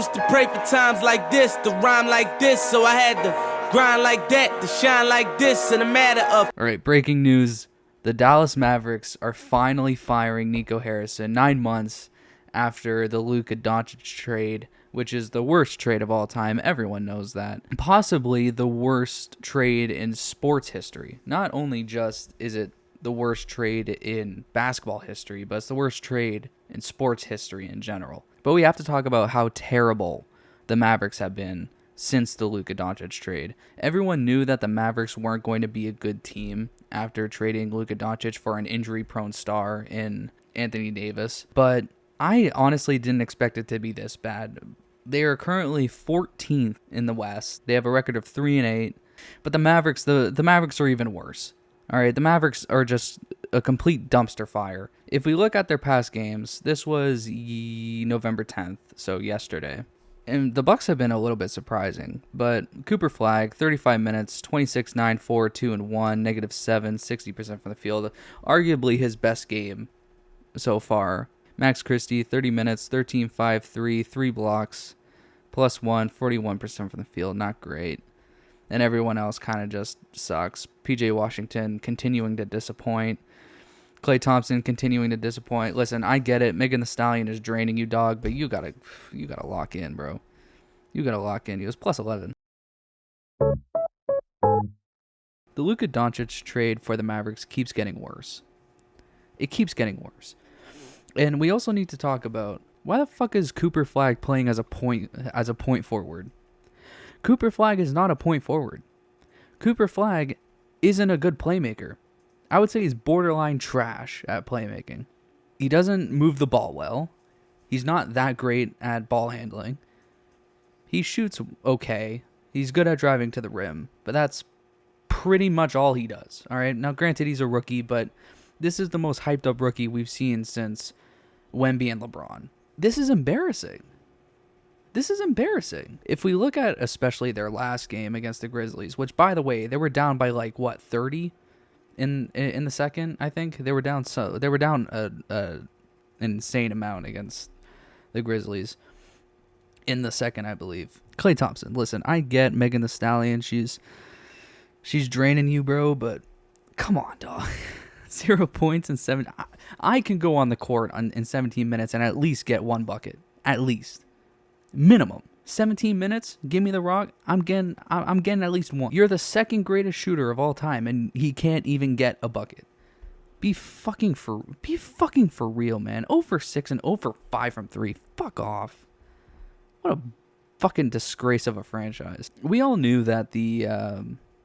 Used to pray for times like this, to rhyme like this, so I had to grind like that, to shine like this in a matter of... All right, breaking news. The Dallas Mavericks are finally firing Nico Harrison 9 months after the Luka Doncic trade, which is the worst trade of all time. Everyone knows that. Possibly the worst trade in sports history. Not only just is it the worst trade in basketball history, but it's the worst trade in sports history in general. But we have to talk about how terrible the Mavericks have been since the Luka Doncic trade. Everyone knew that the Mavericks weren't going to be a good team after trading Luka Doncic for an injury-prone star in Anthony Davis, but I honestly didn't expect it to be this bad. They are currently 14th in the West. They have a record of 3-8, but the Mavericks are even worse. All right, the Mavericks are just a complete dumpster fire. If we look at their past games, this was November 10th, so yesterday. And the Bucks have been a little bit surprising, but Cooper Flag, 35 minutes, 26, 9, 4, 2, and 1, -7, 60% from the field. Arguably his best game so far. Max Christie, 30 minutes, 13, 5, 3, 3 blocks, +1, 41% from the field. Not great. And everyone else kind of just sucks. PJ Washington continuing to disappoint. Klay Thompson continuing to disappoint. Listen, I get it. Megan Thee Stallion is draining you, dog, but you gotta lock in, bro. You gotta lock in. He was +11. The Luka Doncic trade for the Mavericks keeps getting worse. It keeps getting worse. And we also need to talk about why the fuck is Cooper Flag playing as a point forward? Cooper Flag is not a point forward. Cooper Flag isn't a good playmaker. I would say he's borderline trash at playmaking. He doesn't move the ball well. He's not that great at ball handling. He shoots okay. He's good at driving to the rim, but that's pretty much all he does. All right. Now, granted, he's a rookie, but this is the most hyped up rookie we've seen since Wemby and LeBron. This is embarrassing. This is embarrassing. If we look at especially their last game against the Grizzlies, which, by the way, they were down by 30 in the second. I think they were down. So they were down an insane amount against the Grizzlies in the second, I believe. Klay Thompson. Listen, I get Megan Thee Stallion. She's draining you, bro. But come on, dog. 0 points in 7. I can go on the court in 17 minutes and at least get one bucket. At least. Minimum. 17 minutes, give me the rock, I'm getting at least one. You're the second greatest shooter of all time, and he can't even get a bucket. Be fucking for real, man. 0 for 6 and 0 for 5 from 3. Fuck off. What a fucking disgrace of a franchise. We all knew that the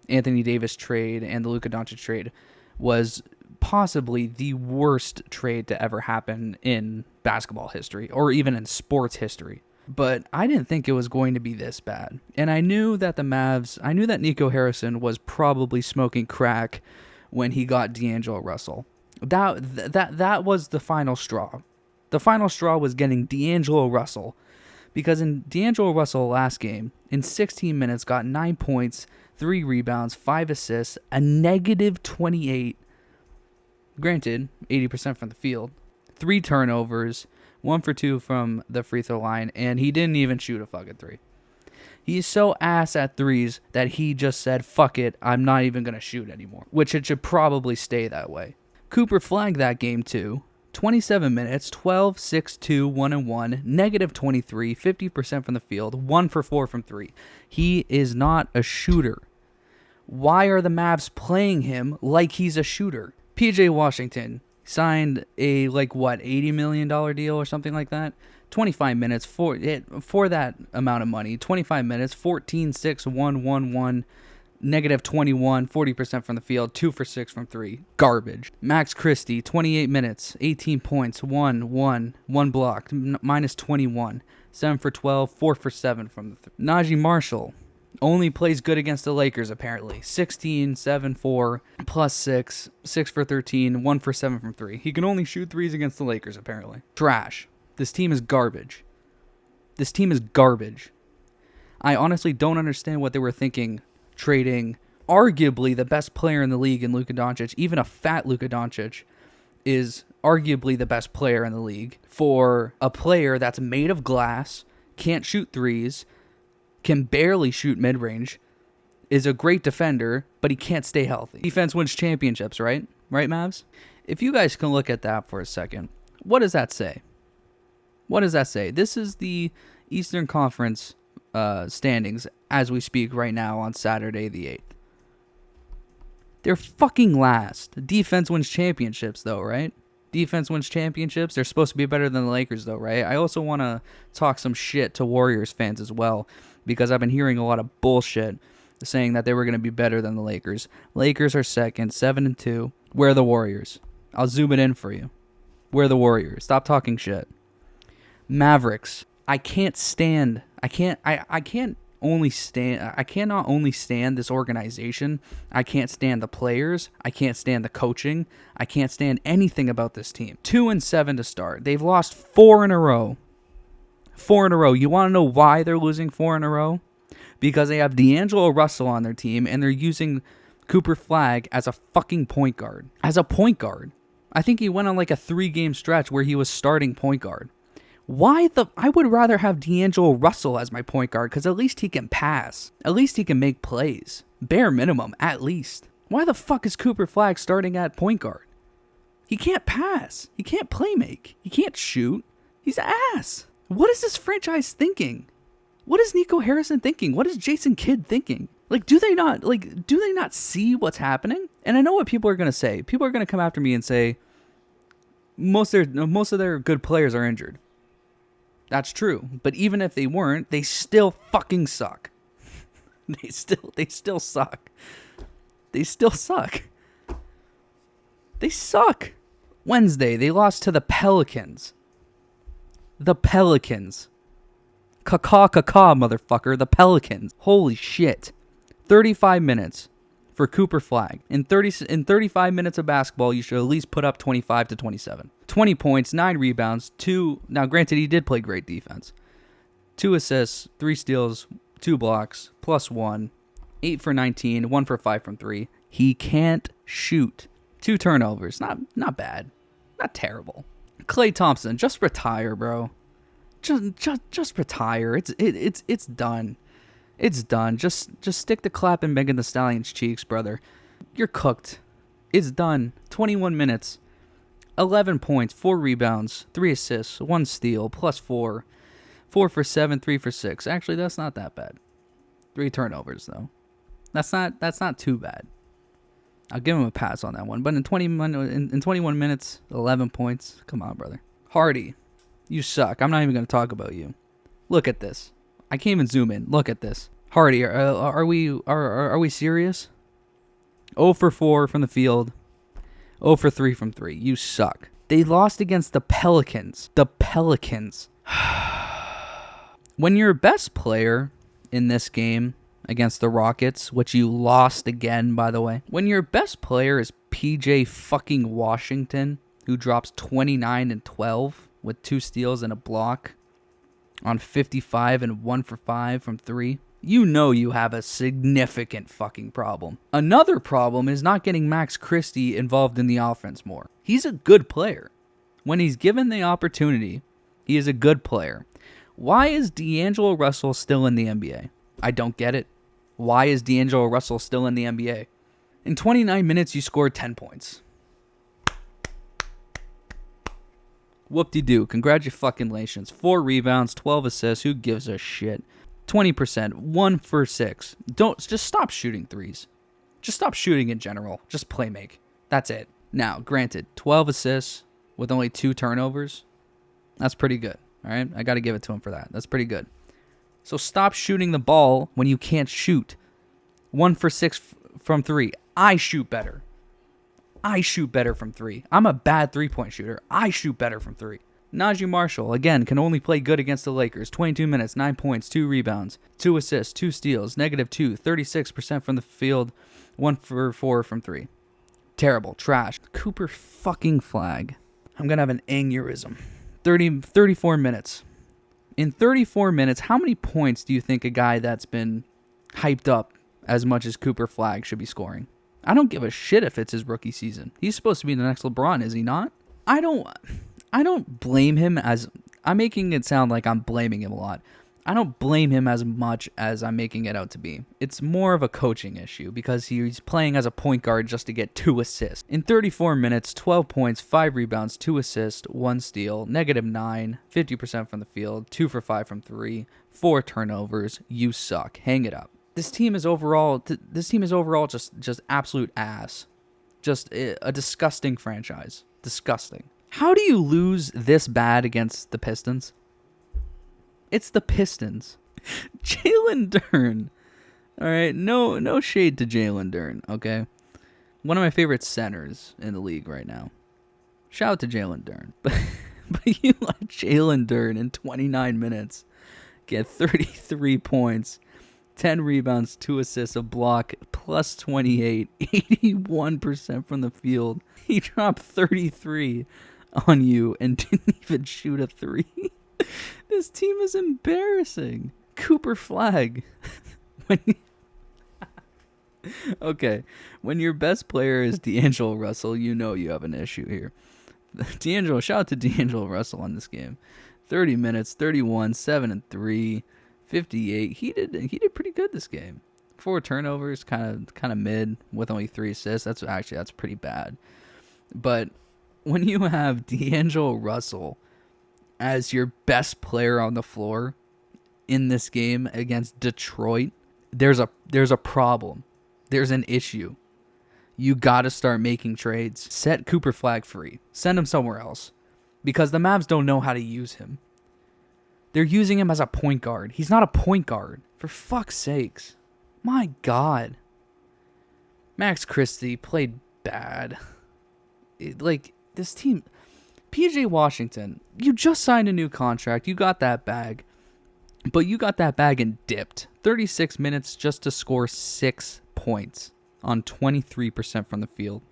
Anthony Davis trade and the Luka Doncic trade was possibly the worst trade to ever happen in basketball history, or even in sports history. But I didn't think it was going to be this bad. And I knew that Nico Harrison was probably smoking crack when he got D'Angelo Russell. That was the final straw. The final straw was getting D'Angelo Russell. Because in D'Angelo Russell last game, in 16 minutes, got 9 points, 3 rebounds, 5 assists, a -28. Granted, 80% from the field. 3 turnovers. 1 for 2 from the free throw line, and he didn't even shoot a fucking 3. He's so ass at threes that he just said, fuck it, I'm not even going to shoot anymore, which it should probably stay that way. Cooper flagged that game too. 27 minutes, 12, 6, 2, 1 and 1, -23, 50% from the field, 1 for 4 from 3. He is not a shooter. Why are the Mavs playing him like he's a shooter? PJ Washington signed a $80 million deal or something like that. 25 minutes for that amount of money. 25 minutes, 14, 6, 1, 1, 1, -21, 40% from the field, 2 for 6 from 3. Garbage. Max Christie, 28 minutes, 18 points, 1, 1, 1 block, -21, 7 for 12, 4 for 7 from the Najee Marshall. Only plays good against the Lakers, apparently. 16, 7, 4, +6, 6 for 13, 1 for 7 from 3. He can only shoot threes against the Lakers, apparently. Trash. This team is garbage. This team is garbage. I honestly don't understand what they were thinking trading arguably the best player in the league in Luka Doncic. Even a fat Luka Doncic is arguably the best player in the league for a player that's made of glass, can't shoot threes, can barely shoot mid-range, is a great defender, but he can't stay healthy. Defense wins championships, right? Right, Mavs? If you guys can look at that for a second, what does that say? What does that say? This is the Eastern Conference standings as we speak right now on Saturday the 8th. They're fucking last. Defense wins championships, though, right? Defense wins championships. They're supposed to be better than the Lakers, though, right? I also want to talk some shit to Warriors fans as well, because I've been hearing a lot of bullshit saying that they were going to be better than the Lakers. Lakers are second, 7-2. Where are the Warriors? I'll zoom it in for you. Where are the Warriors? Stop talking shit. Mavericks. I cannot only stand this organization. I can't stand the players. I can't stand the coaching. I can't stand anything about this team. 2-7 to start. They've lost 4 in a row. 4 in a row. You want to know why they're losing 4 in a row? Because they have D'Angelo Russell on their team, and they're using Cooper Flagg as a fucking point guard. As a point guard. I think he went on like a 3-game stretch where he was starting point guard. I would rather have D'Angelo Russell as my point guard, because at least he can pass. At least he can make plays. Bare minimum, at least. Why the fuck is Cooper Flagg starting at point guard? He can't pass. He can't play make. He can't shoot. He's ass. What is this franchise thinking? What is Nico Harrison thinking? What is Jason Kidd thinking? Do they not see what's happening? And I know what people are going to say. People are going to come after me and say most of their good players are injured. That's true. But even if they weren't, they still fucking suck. They still suck. They still suck. They suck. Wednesday, they lost to the Pelicans. The Pelicans. Caw, motherfucker. The Pelicans. Holy shit. 35 minutes for Cooper Flagg. In 35 minutes of basketball, you should at least put up 25 to 27. 20 points, 9 rebounds, 2... Now, granted, he did play great defense. 2 assists, 3 steals, 2 blocks, plus 1. 8 for 19, 1 for 5 from 3. He can't shoot. 2 turnovers. Not bad. Not terrible. Klay Thompson, just retire, bro. Just retire. It's done. It's done. Just stick to clapping Megan Thee Stallion's cheeks, brother. You're cooked. It's done. 21 minutes. 11 points, 4 rebounds, 3 assists, 1 steal, plus 4. 4 for 7, 3 for 6. Actually, that's not that bad. 3 turnovers, though. That's not too bad. I'll give him a pass on that one. But in 21 minutes, 11 points. Come on, brother. Hardy, you suck. I'm not even going to talk about you. Look at this. I can't even zoom in. Look at this. Hardy, are we serious? 0 for 4 from the field. 0 for 3 from 3. You suck. They lost against the Pelicans. The Pelicans. When your best player in this game against the Rockets, which you lost again, by the way. When your best player is PJ fucking Washington, who drops 29 and 12 with 2 steals and a block on 55 and 1 for 5 from 3, you know you have a significant fucking problem. Another problem is not getting Max Christie involved in the offense more. He's a good player. When he's given the opportunity, he is a good player. Why is D'Angelo Russell still in the NBA? I don't get it. Why is D'Angelo Russell still in the NBA? In 29 minutes, you scored 10 points. Whoop-de-doo. Congratulations. 4 rebounds, 12 assists. Who gives a shit? 20%. 1 for 6. Just stop shooting threes. Just stop shooting in general. Just play make. That's it. Now, granted, 12 assists with only 2 turnovers. That's pretty good. All right? I got to give it to him for that. That's pretty good. So stop shooting the ball when you can't shoot. 1 for 6 from 3. I shoot better. I shoot better from 3. I'm a bad 3-point shooter. I shoot better from 3. Najee Marshall, again, can only play good against the Lakers. 22 minutes, 9 points, 2 rebounds, 2 assists, 2 steals, -2, 36% from the field, 1 for 4 from 3. Terrible. Trash. Cooper fucking Flagg. I'm going to have an aneurysm. 34 minutes. In 34 minutes, how many points do you think a guy that's been hyped up as much as Cooper Flagg should be scoring? I don't give a shit if it's his rookie season. He's supposed to be the next LeBron, is he not? I don't blame him as... I'm making it sound like I'm blaming him a lot. I don't blame him as much as I'm making it out to be. It's more of a coaching issue because he's playing as a point guard just to get 2 assists. In 34 minutes, 12 points, 5 rebounds, 2 assists, 1 steal, -9, 50% from the field, 2 for 5 from 3, 4 turnovers. You suck. Hang it up. This team is overall just absolute ass. Just a disgusting franchise. Disgusting. How do you lose this bad against the Pistons? It's the Pistons. Jalen Duren. All right, no shade to Jalen Duren, okay? One of my favorite centers in the league right now. Shout out to Jalen Duren. But you let Jalen Duren in 29 minutes get 33 points, 10 rebounds, 2 assists, a block, plus 28, 81% from the field. He dropped 33 on you and didn't even shoot a 3. This team is embarrassing. Cooper Flag. Okay, when your best player is D'Angelo Russell, you know you have an issue here. Shout out to D'Angelo Russell on this game. 30 minutes, 31, 7 and 3, 58. He did pretty good this game. 4 turnovers, kind of mid with only 3 assists. That's pretty bad. But when you have D'Angelo Russell as your best player on the floor in this game against Detroit, there's a problem. There's an issue. You got to start making trades. Set Cooper Flag free. Send him somewhere else. Because the Mavs don't know how to use him. They're using him as a point guard. He's not a point guard. For fuck's sakes. My God. Max Christie played bad. This team... PJ Washington, you just signed a new contract. You got that bag. But you got that bag and dipped. 36 minutes just to score 6 points on 23% from the field.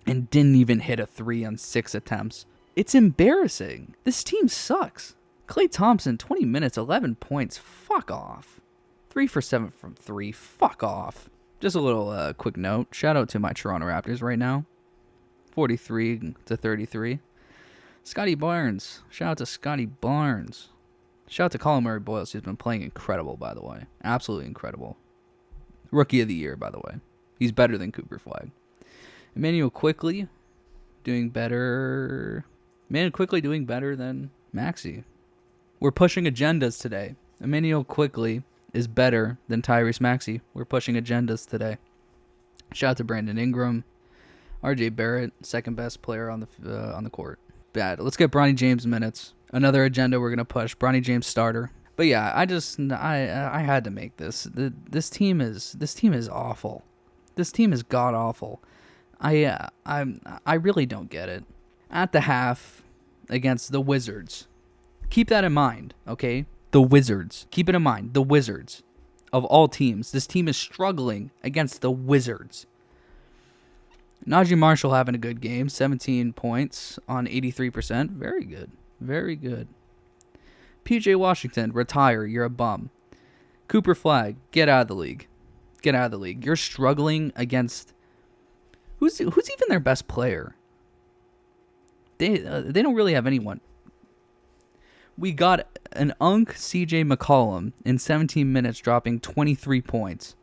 And didn't even hit a 3 on 6 attempts. It's embarrassing. This team sucks. Klay Thompson, 20 minutes, 11 points. Fuck off. 3 for 7 from 3. Fuck off. Just a little quick note. Shout out to my Toronto Raptors right now. 43-33. Scotty Barnes. Shout out to Scotty Barnes. Shout out to Colin Murray-Boyles. He's been playing incredible, by the way. Absolutely incredible. Rookie of the year, by the way. He's better than Cooper Flag. Emmanuel Quickley doing better. Emmanuel Quickley doing better than Maxey. We're pushing agendas today. Emmanuel Quickley is better than Tyrese Maxey. We're pushing agendas today. Shout out to Brandon Ingram. RJ Barrett, second best player on the court. Bad. Let's get Bronny James minutes. Another agenda we're gonna push. Bronny James starter. But yeah, I had to make this. This team is awful. This team is god awful. I really don't get it. At the half against the Wizards. Keep that in mind, okay? The Wizards. Keep it in mind. The Wizards. Of all teams, this team is struggling against the Wizards. Najee Marshall having a good game. 17 points on 83%. Very good. Very good. PJ Washington, retire. You're a bum. Cooper Flag, get out of the league. Get out of the league. You're struggling against... Who's even their best player? They don't really have anyone. We got an CJ McCollum in 17 minutes dropping 23 points.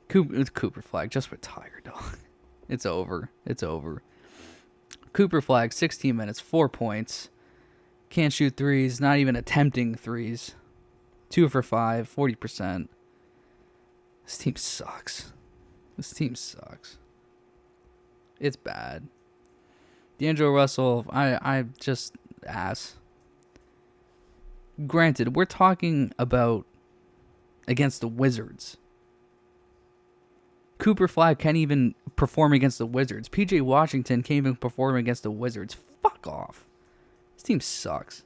Cooper Flag, just retire, dog. It's over. It's over. Cooper Flag, 16 minutes, 4 points. Can't shoot threes, not even attempting threes. 2 for 5, 40%. This team sucks. This team sucks. It's bad. D'Angelo Russell, I just ass. Granted, we're talking about against the Wizards. Cooper Flag can't even perform against the Wizards. PJ Washington can't even perform against the Wizards. Fuck off. This team sucks.